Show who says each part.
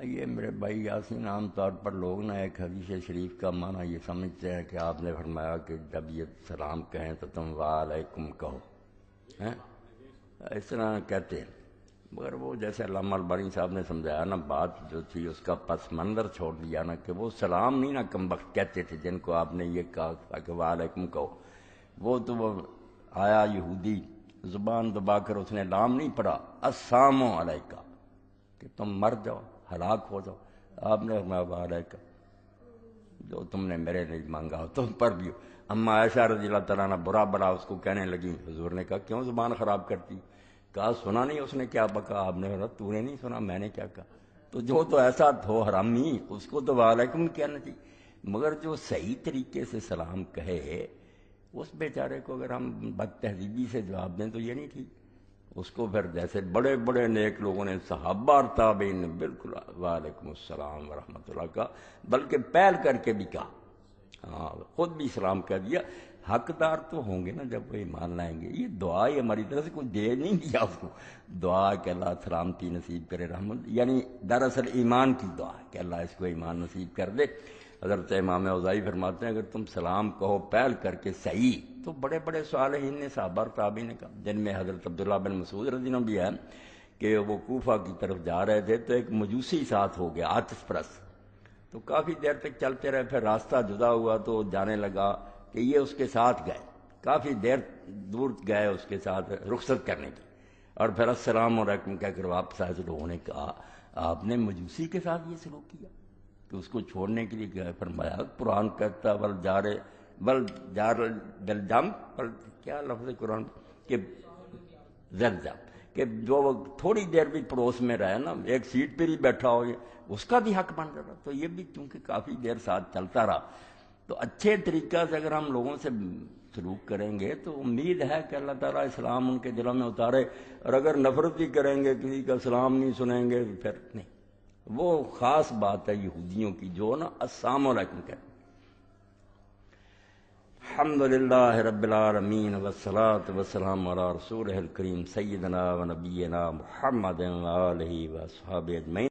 Speaker 1: یہ میرے بھائی یاسین، عام طور پر لوگ نا ایک حدیث شریف کا معنی یہ سمجھتے ہیں کہ آپ نے فرمایا کہ جب یہ سلام کہیں تو تم وعلیکم کہو، ہیں اس طرح کہتے ہیں، مگر وہ جیسے علامہ البانی صاحب نے سمجھایا نا، بات جو تھی اس کا پس منظر چھوڑ دیا نا، کہ وہ سلام نہیں نا کم وقت کہتے تھے جن کو آپ نے یہ کہا تھا کہ وعلیکم کہو، وہ تو وہ آیا یہودی زبان دبا کر اس نے لام نہیں پڑھا السلام علیکہ کہ تم مر جاؤ، ہلاک ہو جاؤ، آپ نے فرمایا وعلیکم، جو تم نے میرے لیے مانگا ہو تم پر بھی ہو۔ اما عائشہ رضی اللہ تعالیٰ عنہ برا بلا اس کو کہنے لگی، حضور نے کہا کیوں زبان خراب کرتی؟ کہا سنا نہیں اس نے کیا بکا؟ آپ نے کہا تو نے نہیں سنا، میں نے کیا کہا؟ تو جو تو ایسا ہو حرامی اس کو تو وعلیکم کہنا چاہیے، مگر جو صحیح طریقے سے سلام کہے اس بیچارے کو اگر ہم بد تہذیبی سے جواب دیں تو یہ نہیں ٹھیک۔ اس کو پھر جیسے بڑے بڑے نیک لوگوں نے، صحابہ اور تابعین نے بالکل وعلیکم السلام ورحمۃ اللہ کا، بلکہ پہل کر کے بھی کہا، ہاں خود بھی سلام کہہ دیا۔ حقدار تو ہوں گے نا جب وہ ایمان لائیں گے، یہ دعا ہی ہماری طرف سے کوئی دے نہیں دیا اس کو، دعا کہ اللہ سلامتی نصیب کرے، رحمت، یعنی دراصل ایمان کی دعا کہ اللہ اس کو ایمان نصیب کر دے۔ حضرت امام اوزاعی فرماتے ہیں اگر تم سلام کہو پہل کر کے صحیح، تو بڑے بڑے صالحین نے، صحابہ اور تابعین نے کہا، جن میں حضرت عبداللہ بن مسعود رضی اللہ عنہ بھی ہے کہ وہ کوفہ کی طرف جا رہے تھے تو ایک مجوسی ساتھ ہو گیا، آتش پرست، تو کافی دیر تک چلتے رہے، پھر راستہ جدا ہوا تو جانے لگا کہ یہ اس کے ساتھ گئے، کافی دیر دور گئے اس کے ساتھ رخصت کرنے کی، اور پھر السلام علیکم کہہ کر واپس آئے تو لوگوں نے کہا آپ نے مجوسی کے ساتھ یہ سلوک کیا کہ اس کو چھوڑنے کے لیے گئے؟ فرمایا قرآن کہتا بل جار دل جم، بل کیا لفظ قرآن کہ زلزم، کہ جو تھوڑی دیر بھی پڑوس میں رہے نا، ایک سیٹ پہ ہی بیٹھا ہو، اس کا بھی حق بن رہا، تو یہ بھی چونکہ کافی دیر ساتھ چلتا رہا، تو اچھے طریقہ سے اگر ہم لوگوں سے سلوک کریں گے تو امید ہے کہ اللہ تعالیٰ اسلام ان کے دلوں میں اتارے، اور اگر نفرت بھی کریں گے، کسی کا سلام نہیں سنیں گے، پھر نہیں۔ وہ خاص بات ہے یہودیوں کی جو نا السلام علیکم کہتے۔ الحمدللہ رب العالمین والصلاة والسلام علی رسولہ الکریم سیدنا و نبینا محمد و آلہ و اصحابہ اجمعین۔